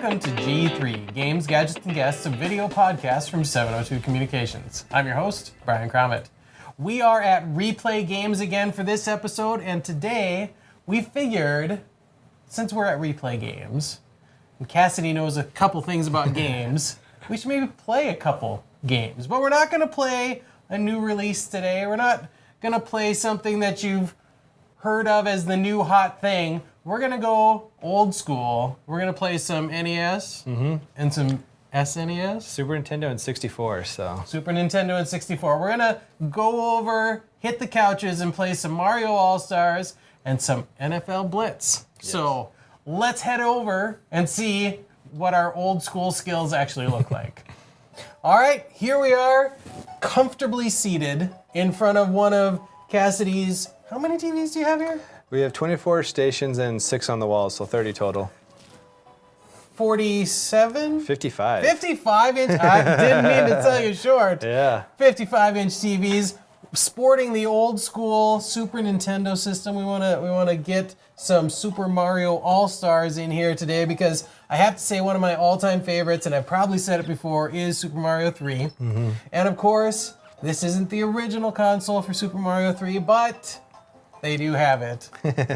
welcome to G3, Games, Gadgets, and Guests, a video podcast from 702 Communications. I'm your host, Brian Cromit. We are at Replay Games again for this episode, and today we figured, since we're at Replay Games, and Cassidy knows a couple things about games, we should maybe play a couple games. But we're not going to play a new release today. We're not going to play something that you've heard of as the new hot thing. We're going to go old school. We're going to play some NES and some SNES. Super Nintendo and 64, so. Super Nintendo and 64. We're going to go over, hit the couches, and play some Mario All-Stars and some NFL Blitz. Yes. So let's head over and see what our old school skills actually look like. All right, here we are, comfortably seated in front of one of Cassidy's. How many TVs do you have here? We have 24 stations and 6 on the wall, so 30 total. 47? 55. 55 inch. I didn't mean to tell you short. Yeah. 55 inch TVs, sporting the old school Super Nintendo system. We wanna get some Super Mario All-Stars in here today because I have to say one of my all-time favorites, and I've probably said it before, is Super Mario 3. And of course, this isn't the original console for Super Mario 3, but they do have it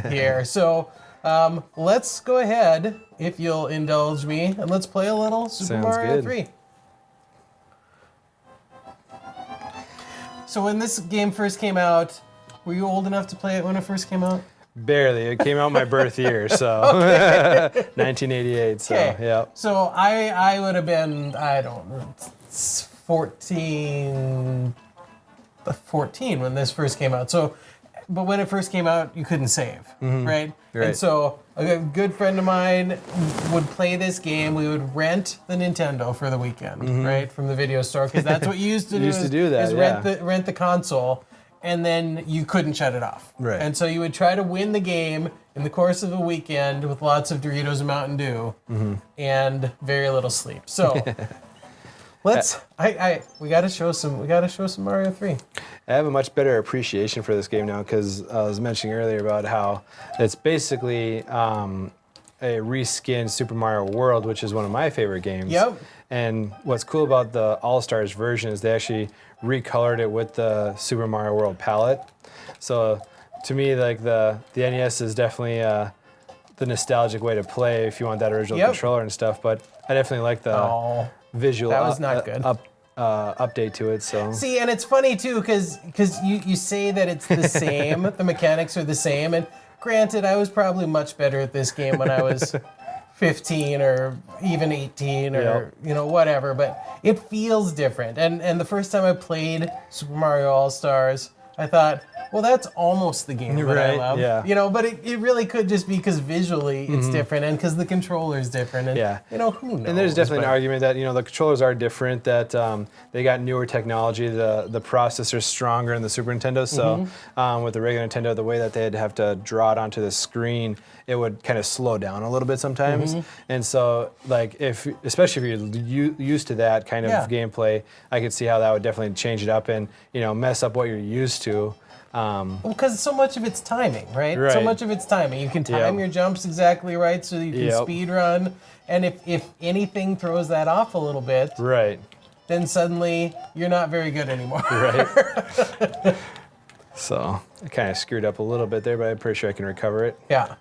here. So let's go ahead, if you'll indulge me, and let's play a little Super Mario 3. So when this game first came out, were you old enough to play it when it first came out? Barely. It came out my birth year, so 1988. So yeah. So I would have been, I don't know, 14 when this first came out. So, but when it first came out, you couldn't save, right? And so a good friend of mine would play this game. We would rent the Nintendo for the weekend, right, from the video store, because that's what you used to do. Rent the console, and then you couldn't shut it off. Right. And so you would try to win the game in the course of a weekend with lots of Doritos and Mountain Dew, and very little sleep. So. We gotta show some Mario 3. I have a much better appreciation for this game now because I was mentioning earlier about how it's basically a reskinned Super Mario World, which is one of my favorite games. Yep. And what's cool about the All-Stars version is they actually recolored it with the Super Mario World palette. So to me, like the NES is definitely the nostalgic way to play if you want that original controller and stuff. But I definitely like the visual that was not good. Update to it. So see, and it's funny too because you say that it's the same, the mechanics are the same, and granted, I was probably much better at this game when I was 15 or even 18 or whatever, but it feels different. And the first time I played Super Mario All-Stars, I thought, well, that's almost the game that I love. Yeah. But it really could just be because visually it's different and because the controller's different. And, who knows? And there's definitely an argument that, the controllers are different, that they got newer technology, the processor's stronger in the Super Nintendo. So with the regular Nintendo, the way that they'd have to draw it onto the screen, it would kind of slow down a little bit sometimes. And so, like, especially if you're used to that kind of gameplay, I could see how that would definitely change it up and, mess up what you're used to. Because so much of it's timing, right? So much of it's timing. You can time your jumps exactly right so you can speed run. And if anything throws that off a little bit, then suddenly you're not very good anymore. So I kind of screwed up a little bit there, but I'm pretty sure I can recover it. Yeah.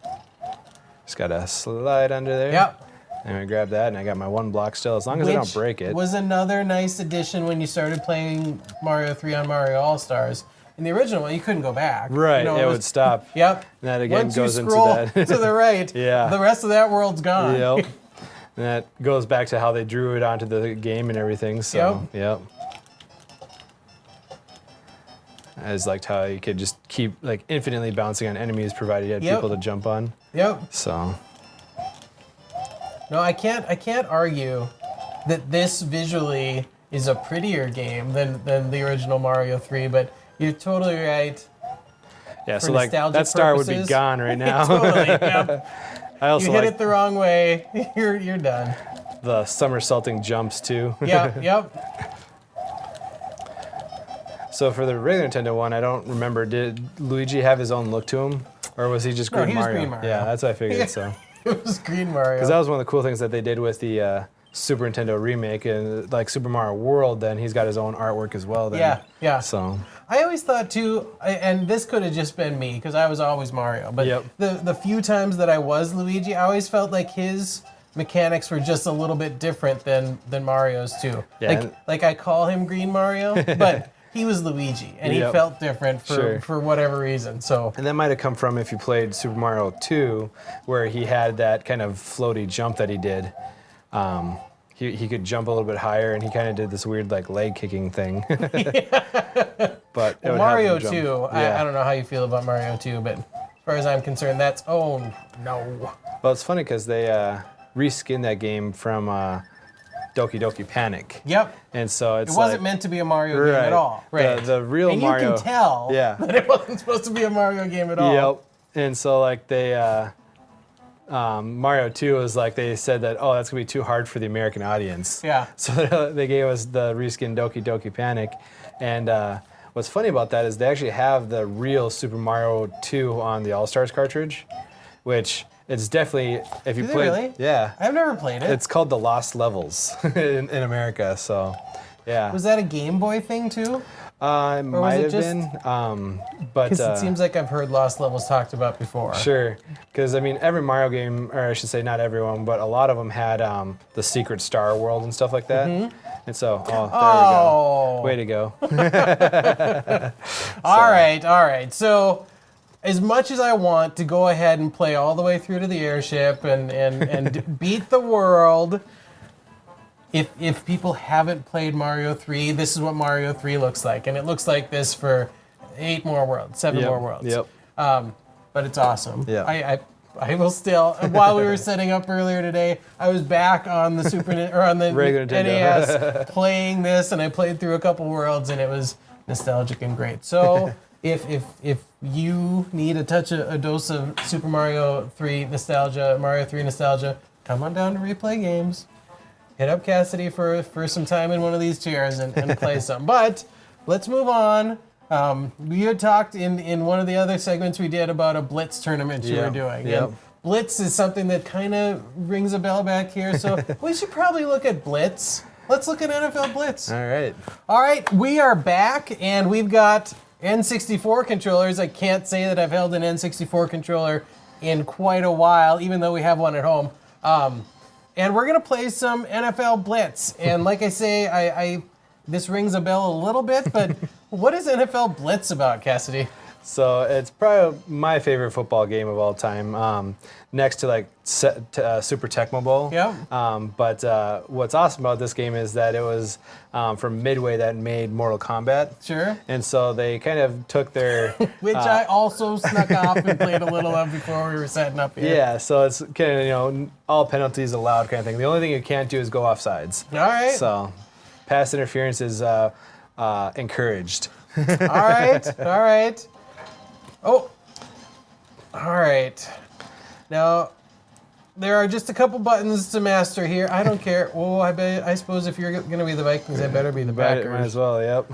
Just got to slide under there. Yep. And I grab that, and I got my one block still, as long as I don't break it. Was another nice addition when you started playing Mario 3 on Mario All-Stars. In the original one, you couldn't go back. Right, it would stop. Yep. And that again goes into that. that. To the right, the rest of that world's gone. Yep. And that goes back to how they drew it onto the game and everything. So, yep. I just liked how you could just keep infinitely bouncing on enemies, provided you had people to jump on. Yep. So. No, I can't argue that this visually is a prettier game than the original Mario 3, but you're totally right. Yeah, so that star would be gone right now. Totally. Yep. I also you hit it the wrong way, you're done. The somersaulting jumps too. Yep. So for the regular Nintendo one, I don't remember, did Luigi have his own look to him? Or was he just Green Mario? Green Mario. Yeah, that's what I figured, so. It was Green Mario. Because that was one of the cool things that they did with the Super Nintendo remake, and like Super Mario World, then he's got his own artwork as well. Then. Yeah. So I always thought too, and this could have just been me because I was always Mario, but the few times that I was Luigi, I always felt like his mechanics were just a little bit different than Mario's too. Yeah. Like I call him Green Mario, but he was Luigi, and he felt different for whatever reason. So, and that might have come from if you played Super Mario 2, where he had that kind of floaty jump that he did. He could jump a little bit higher, and he kind of did this weird like leg kicking thing. But it would Mario have him 2, jump. I don't know how you feel about Mario 2, but as far as I'm concerned, that's no. Well, it's funny because they reskinned that game from Doki Doki Panic. Yep. And so it wasn't meant to be a Mario game at all. Right. The real and Mario. And you can tell that it wasn't supposed to be a Mario game at all. Yep. And so like they, Mario 2 was like, they said that, oh, that's going to be too hard for the American audience. Yeah. So they gave us the reskin Doki Doki Panic. And what's funny about that is they actually have the real Super Mario 2 on the All-Stars cartridge, which it's definitely, if you play, really? Yeah. I've never played it. It's called the Lost Levels in America, so yeah. Was that a Game Boy thing too? It might have been, but because it seems like I've heard Lost Levels talked about before. Sure, because I mean every Mario game, or I should say not everyone, but a lot of them had the Secret Star World and stuff like that. And so, there we go. Way to go. All right. So, as much as I want to go ahead and play all the way through to the airship and beat the world, if people haven't played Mario 3, this is what Mario 3 looks like. And it looks like this for 7 more worlds. Yep. But it's awesome. Yeah. I will still, while we were setting up earlier today, I was back on the on the regular NES playing this, and I played through a couple worlds, and it was nostalgic and great. So if you need a dose of Super Mario 3 nostalgia, come on down to Replay Games. Hit up Cassidy for some time in one of these chairs and play some. But let's move on. We had talked in one of the other segments we did about a Blitz tournament you were doing. Yep. And Blitz is something that kind of rings a bell back here. So we should probably look at Blitz. Let's look at NFL Blitz. All right. All right, we are back, and we've got N64 controllers. I can't say that I've held an N64 controller in quite a while, even though we have one at home. And we're going to play some NFL Blitz. And like I say, this rings a bell a little bit, but what is NFL Blitz about, Cassidy? So it's probably my favorite football game of all time, next to like Super Tecmo Bowl. Yeah. But what's awesome about this game is that it was from Midway that made Mortal Kombat. Sure. And so they kind of took their... Which I also snuck off and played a little of before we were setting up here. Yeah, so it's kind of, all penalties allowed kind of thing. The only thing you can't do is go offsides. All right. So pass interference is encouraged. All right. Oh, all right. Now, there are just a couple buttons to master here. I don't care. Oh, I suppose if you're going to be the Vikings, I better be the Packers. Might as well, yep.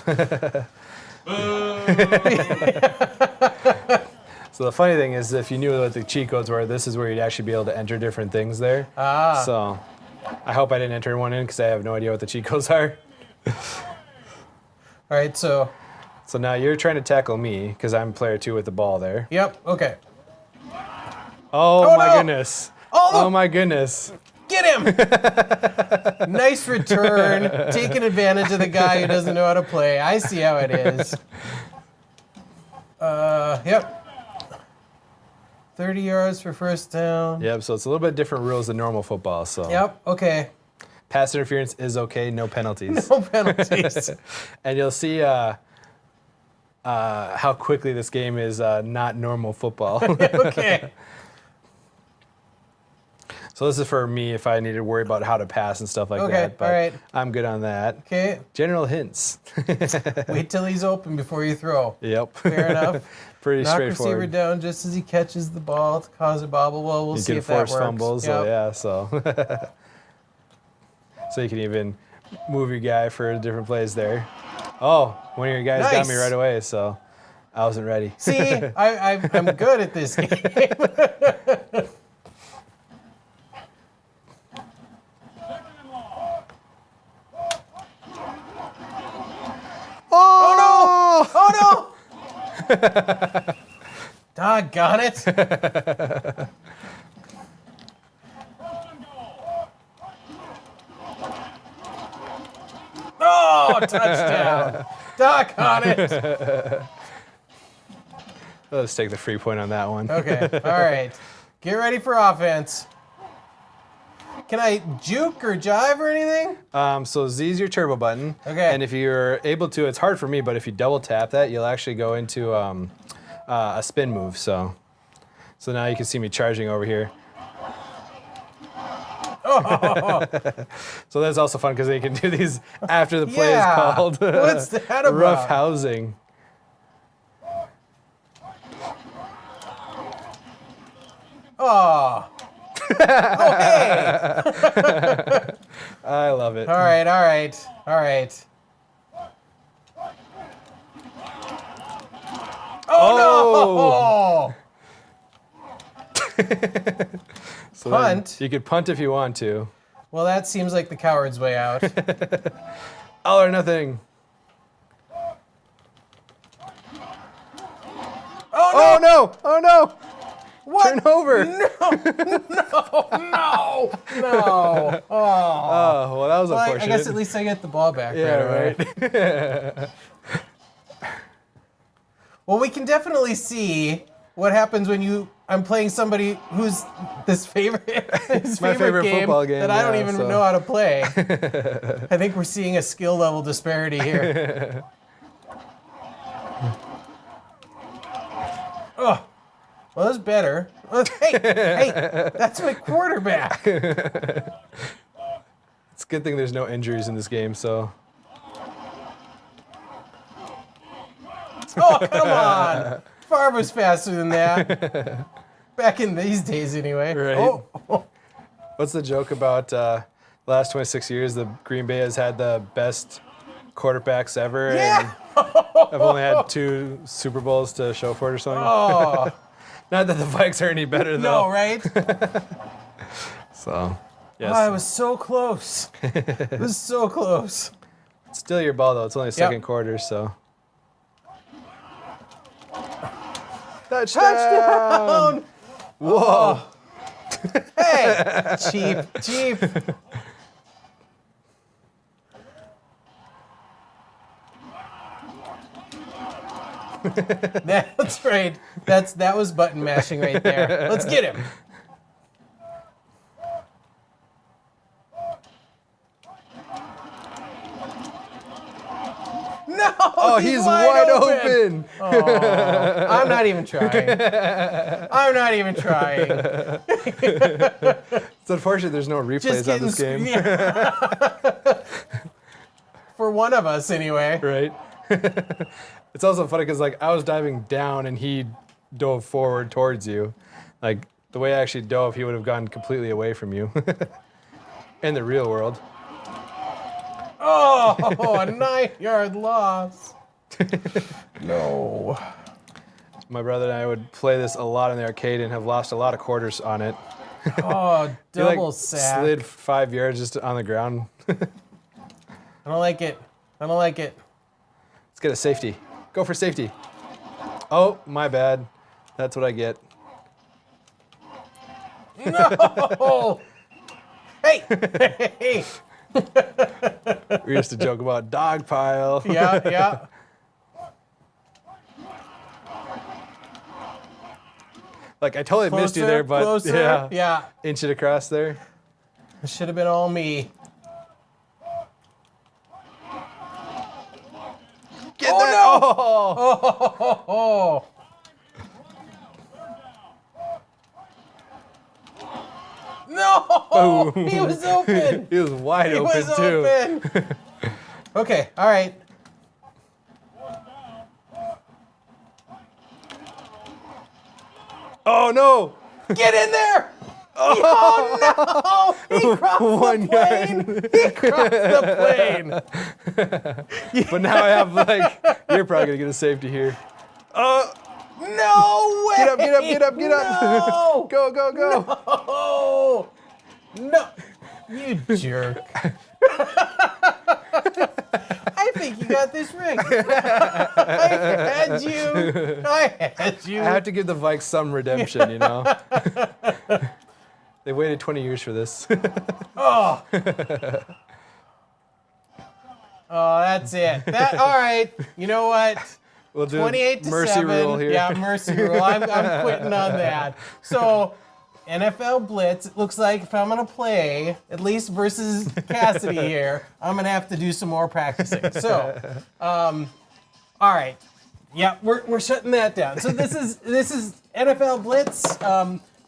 So the funny thing is, if you knew what the cheat codes were, this is where you'd actually be able to enter different things there. So I hope I didn't enter one in because I have no idea what the cheat codes are. All right, so now you're trying to tackle me because I'm player 2 with the ball there. Yep, okay. Oh my no. goodness. Oh, my goodness. Get him! Nice return, taking advantage of the guy who doesn't know how to play. I see how it is. Yep. 30 yards for first down. Yep, so it's a little bit different rules than normal football. So Yep, okay. pass interference is okay, no penalties. No penalties. And you'll see how quickly this game is not normal football. Okay. So this is for me if I need to worry about how to pass and stuff like that. But all right. I'm good on that. Okay. General hints. Wait till he's open before you throw. Yep. Fair enough. Pretty Knock straightforward. receiver down just as he catches the ball to cause a bobble. Well, we'll You see can if that force works. fumbles, Yep. so yeah, so. So you can even move your guy for different plays there. Oh, one of your guys got me Nice. right away, so I wasn't ready. See, I'm good at this game. Doggone it. Oh, touchdown. Doggone it. Let's take the free point on that one. Okay, all right. Get ready for offense. Can I juke or jive or anything? So Z is your turbo button. Okay. And if you're able to, it's hard for me, but if you double tap that, you'll actually go into a spin move. So now you can see me charging over here. Oh. So that's also fun because you can do these after the play is called. What's that about? Rough housing. Oh. Oh, hey. I love it. All right, all right, all right. Oh, no! So Punt? You could punt if you want to. Well, that seems like the coward's way out. All or nothing. Oh, no! Oh no! What? Turn over. No! Oh. Oh, well, that was Well, unfortunate. I guess at least I get the ball back Yeah, right away. right. Well, we can definitely see what happens when I'm playing somebody who's his favorite My favorite game football game, that I don't yeah, even so. know how to play. I think we're seeing a skill level disparity here. Oh, well, that's better. Hey, that's my quarterback. It's a good thing there's no injuries in this game, so. Oh, come on. Favre was faster than that. Back in these days, anyway. Right. Oh. What's the joke about the last 26 years? The Green Bay has had the best quarterbacks ever, Yeah. and I've only had 2 Super Bowls to show for it or something. Oh. Not that the Vikes are any better, though. No, right? So, yes. Oh, I was so close. It was so close. It's still your ball, though. It's only second quarter, so. Touchdown! Whoa. Hey, cheap. That's right. That was button mashing right there. Let's get him. No! Oh, he's wide open. Oh, I'm not even trying. It's unfortunate there's no replays Just on this game. yeah. For one of us, anyway. Right? It's also funny because, like, I was diving down and he dove forward towards you. Like, the way I actually dove, he would have gone completely away from you. In the real world. Oh, a 9-yard loss. No. My brother and I would play this a lot in the arcade and have lost a lot of quarters on it. Oh, He, like, double sack. slid 5 yards just on the ground. I don't like it. Let's get a safety. Go for safety. Oh, my bad. That's what I get. No! Hey! We used to joke about dog pile. Yeah. Like, I totally missed you there, but closer. yeah. Inch it across there. It should have been all me. Get that! No! Oh! Oh. No! Boom. He was open. He was wide He open, was too. open. Okay, all right. Oh, no! Get in there! Oh, no! He crossed the plane! He crossed the plane! But now I have, like, you're probably going to get a safety here. No way! Get up! No! Go! No! You jerk. I think you got this rigged. I had you. I have to give the Vikes some redemption, you know? They waited 20 years for this. Oh, that's it. All right. You know what? We'll do 28 to mercy 7. rule here. Yeah, mercy rule. I'm quitting on that. So, NFL Blitz, it looks like if I'm going to play, at least versus Cassidy here, I'm going to have to do some more practicing. So, all right. Yeah, we're shutting that down. So this is NFL Blitz.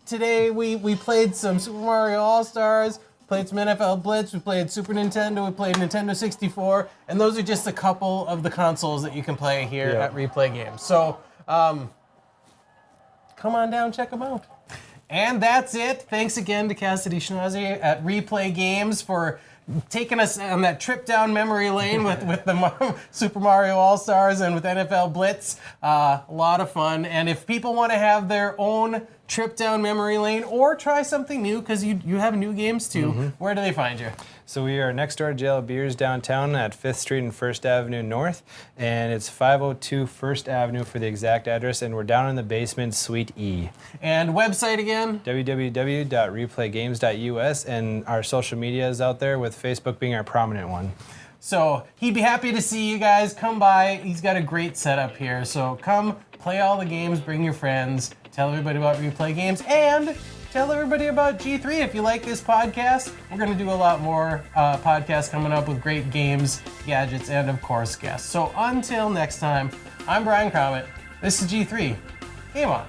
Today we played some Super Mario All-Stars, played some NFL Blitz, we played Super Nintendo, we played Nintendo 64, and those are just a couple of the consoles that you can play here at Replay Games. So come on down, check them out. And that's it. Thanks again to Cassidy Schnazi at Replay Games for taking us on that trip down memory lane with the Super Mario All-Stars and with NFL Blitz. A lot of fun. And if people want to have their own trip down memory lane or try something new, because you have new games too, where do they find you? So we are next door to Jail Beers downtown at 5th Street and 1st Avenue North, and it's 502 1st Avenue for the exact address, and we're down in the basement, Suite E. And website again? www.replaygames.us, and our social media is out there, with Facebook being our prominent one. So he'd be happy to see you guys. Come by. He's got a great setup here. So come play all the games, bring your friends, tell everybody about Replay Games, and tell everybody about G3. If you like this podcast, we're going to do a lot more podcasts coming up with great games, gadgets, and of course guests. So until next time, I'm Brian Crowett. This is G3. Game on.